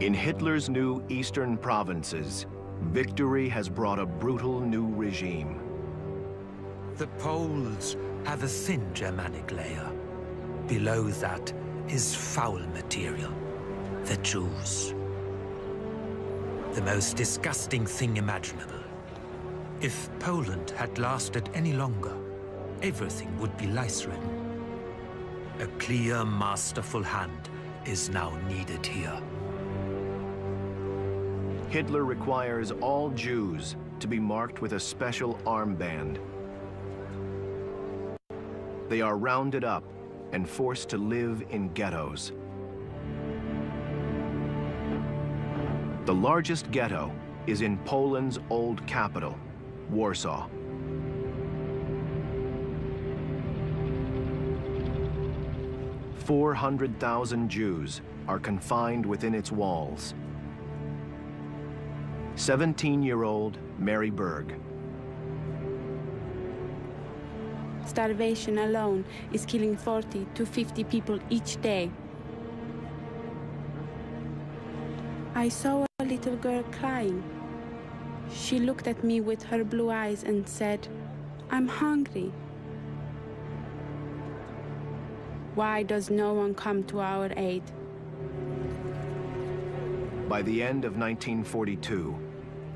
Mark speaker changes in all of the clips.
Speaker 1: In Hitler's new eastern provinces, victory has brought a brutal new regime.
Speaker 2: The Poles have a thin Germanic layer. Below that is foul material, the Jews. The most disgusting thing imaginable. If Poland had lasted any longer, everything would be lice-ridden. A clear, masterful hand is now needed here.
Speaker 1: Hitler requires all Jews to be marked with a special armband. They are rounded up and forced to live in ghettos. The largest ghetto is in Poland's old capital, Warsaw. "400,000 Jews are confined within its walls. 17-year-old Mary Berg.
Speaker 3: Starvation alone is killing 40 to 50 people each day. I saw a little girl crying. She looked at me with her blue eyes and said, "I'm hungry. Why does no one come to our aid?"
Speaker 1: By the end of 1942,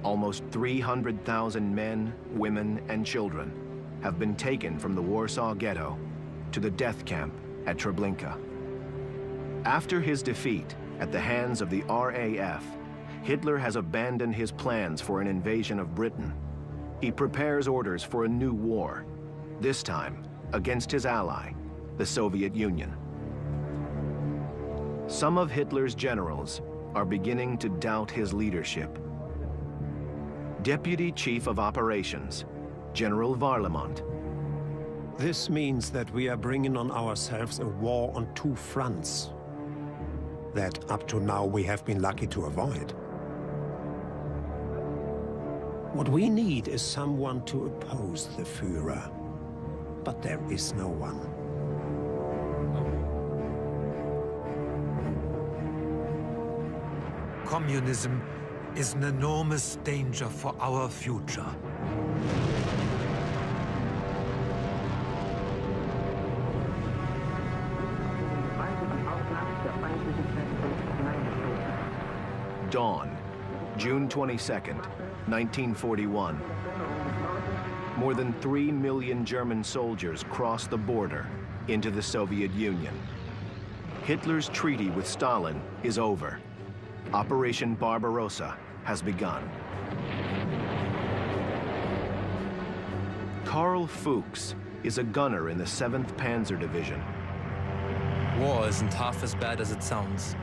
Speaker 1: almost 300,000 men, women, and children have been taken from the Warsaw Ghetto to the death camp at Treblinka. After his defeat at the hands of the RAF, Hitler has abandoned his plans for an invasion of Britain. He prepares orders for a new war, this time against his ally, the Soviet Union. Some of Hitler's generals are beginning to doubt his leadership. Deputy Chief of Operations, General Varlamont.
Speaker 4: This means that we are bringing on ourselves a war on two fronts that up to now we have been lucky to avoid. What we need is someone to oppose the Führer, but there is no one.
Speaker 2: Communism is an enormous danger for our future.
Speaker 1: Dawn, June 22nd, 1941. More than 3 million German soldiers cross the border into the Soviet Union. Hitler's treaty with Stalin is over. Operation Barbarossa has begun. Karl Fuchs is a gunner in the 7th Panzer Division.
Speaker 5: War isn't half as bad as it sounds.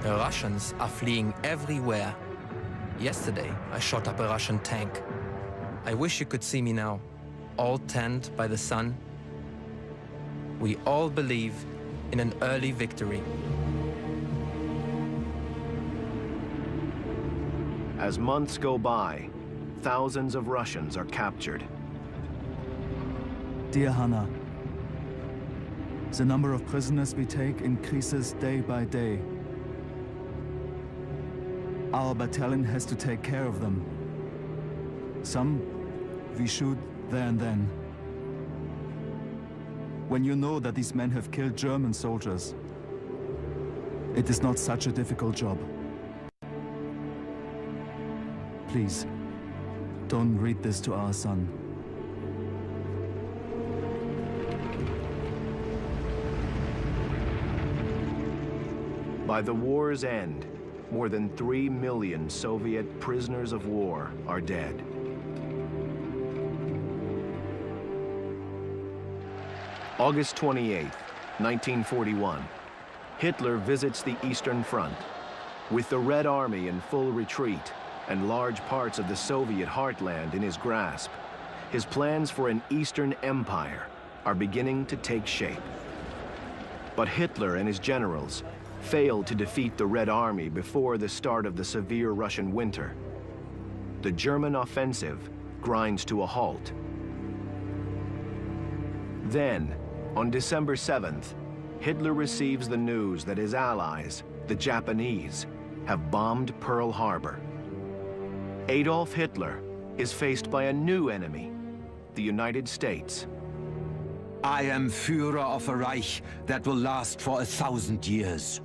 Speaker 5: The Russians are fleeing everywhere. Yesterday, I shot up a Russian tank. I wish you could see me now, all tanned by the sun. We all believe in an early victory.
Speaker 1: As months go by, thousands of Russians are captured.
Speaker 6: Dear Hannah, the number of prisoners we take increases day by day. Our battalion has to take care of them. Some we shoot there and then. When you know that these men have killed German soldiers, it is not such a difficult job. Please, don't read this to our son.
Speaker 1: By the war's end, more than 3 million Soviet prisoners of war are dead. August 28, 1941, Hitler visits the Eastern Front. With the Red Army in full retreat and large parts of the Soviet heartland in his grasp, his plans for an Eastern Empire are beginning to take shape. But Hitler and his generals failed to defeat the Red Army before the start of the severe Russian winter. The German offensive grinds to a halt. Then, on December 7th, Hitler receives the news that his allies, the Japanese, have bombed Pearl Harbor. Adolf Hitler is faced by a new enemy, the United States.
Speaker 7: I am Führer of a Reich that will last for 1,000 years.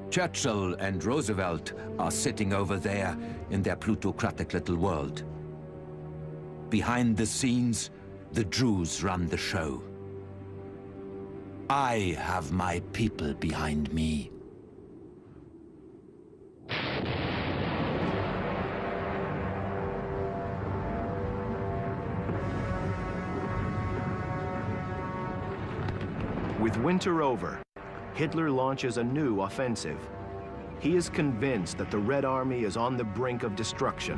Speaker 7: Churchill and Roosevelt are sitting over there in their plutocratic little world. Behind the scenes, the Jews run the show. I have my people behind me.
Speaker 1: With winter over, Hitler launches a new offensive. He is convinced that the Red Army is on the brink of destruction.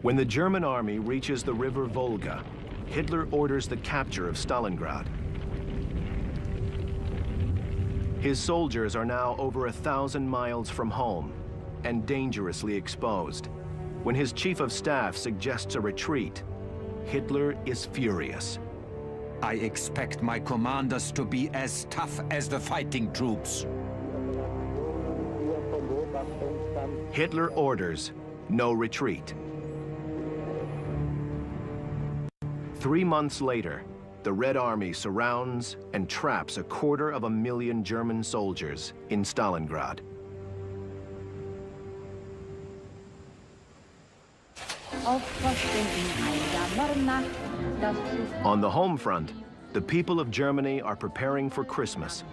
Speaker 1: When the German army reaches the river Volga, Hitler orders the capture of Stalingrad. His soldiers are now over 1,000 miles from home and dangerously exposed. When his chief of staff suggests a retreat, Hitler is furious.
Speaker 7: I expect my commanders to be as tough as the fighting troops.
Speaker 1: Hitler orders no retreat. 3 months later, the Red Army surrounds and traps 250,000 German soldiers in Stalingrad. On the home front, the people of Germany are preparing for Christmas.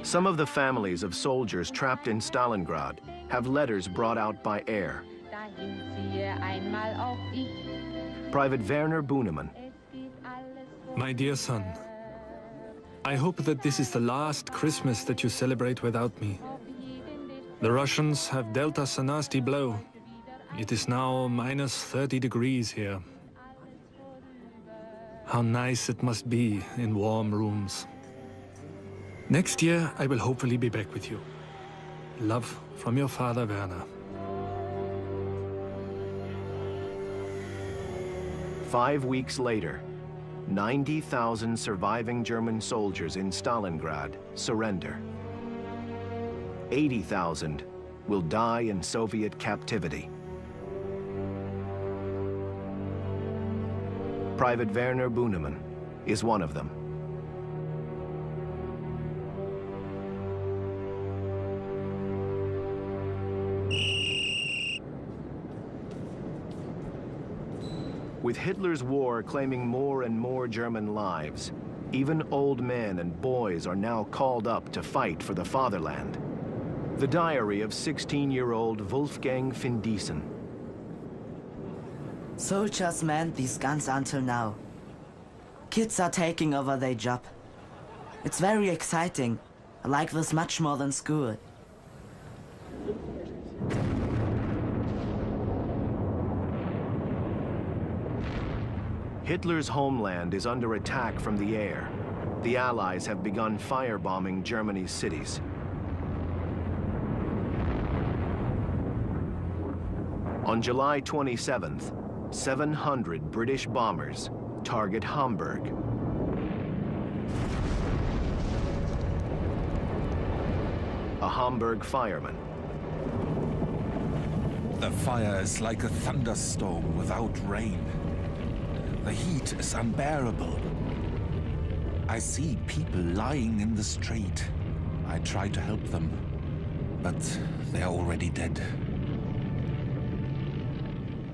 Speaker 1: Some of the families of soldiers trapped in Stalingrad have letters brought out by air. Private Werner Bunemann.
Speaker 8: My dear son, I hope that this is the last Christmas that you celebrate without me. The Russians have dealt us a nasty blow. It is now minus 30 degrees here. How nice it must be in warm rooms. Next year, I will hopefully be back with you. Love from your father, Werner.
Speaker 1: 5 weeks later, 90,000 surviving German soldiers in Stalingrad surrender. 80,000 will die in Soviet captivity. Private Werner Bunemann is one of them. With Hitler's war claiming more and more German lives, even old men and boys are now called up to fight for the fatherland. The diary of 16-year-old Wolfgang Findiesen.
Speaker 9: Soldiers manned these guns until now. Kids are taking over their job. It's very exciting. I like this much more than school.
Speaker 1: Hitler's homeland is under attack from the air. The Allies have begun firebombing Germany's cities. On July 27th, 700 British bombers target Hamburg. A Hamburg fireman.
Speaker 10: The fire is like a thunderstorm without rain. The heat is unbearable. I see people lying in the street. I try to help them, but they're already dead.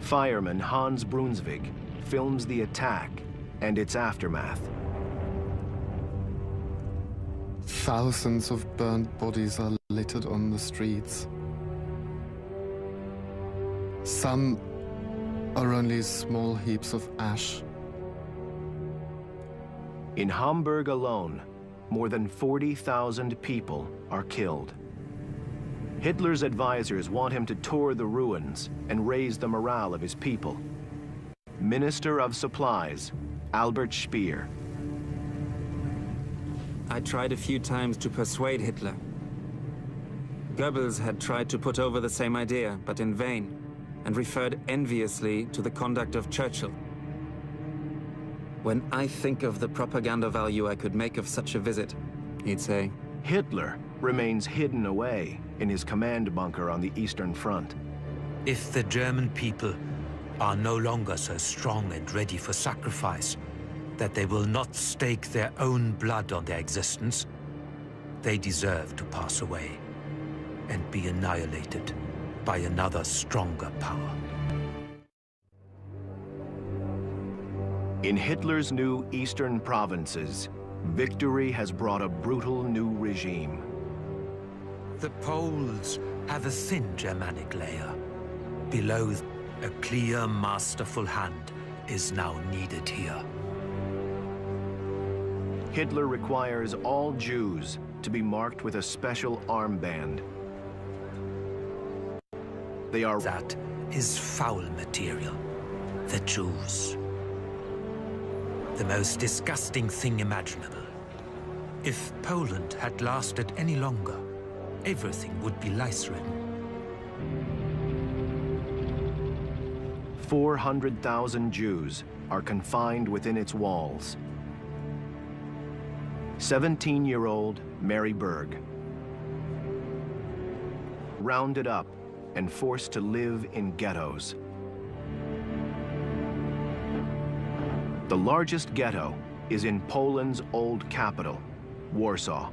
Speaker 1: Fireman Hans Brunsvig films the attack and its aftermath.
Speaker 11: Thousands of burnt bodies are littered on the streets. Some are only small heaps of ash.
Speaker 1: In Hamburg alone, more than 40,000 people are killed. Hitler's advisors want him to tour the ruins and raise the morale of his people. Minister of Supplies, Albert Speer.
Speaker 12: I tried a few times to persuade Hitler. Goebbels had tried to put over the same idea, but in vain. and referred enviously to the conduct of Churchill. When I think of the propaganda value I could make of such a visit, he'd say,
Speaker 1: Hitler remains hidden away in his command bunker on the Eastern Front.
Speaker 2: If the German people are no longer so strong and ready for sacrifice that they will not stake their own blood on their existence, they deserve to pass away and be annihilated by another stronger power.
Speaker 1: In Hitler's new eastern provinces, victory has brought a brutal new regime.
Speaker 2: The Poles have a thin Germanic layer. Below, a clear, masterful hand is now needed here.
Speaker 1: Hitler requires all Jews to be marked with a special armband.
Speaker 2: That is foul material. The Jews. The most disgusting thing imaginable. If Poland had lasted any longer, everything would be lice-ridden.
Speaker 1: 400,000 Jews are confined within its walls. 17-year-old Mary Berg, rounded up and forced to live in ghettos. The largest ghetto is in Poland's old capital, Warsaw.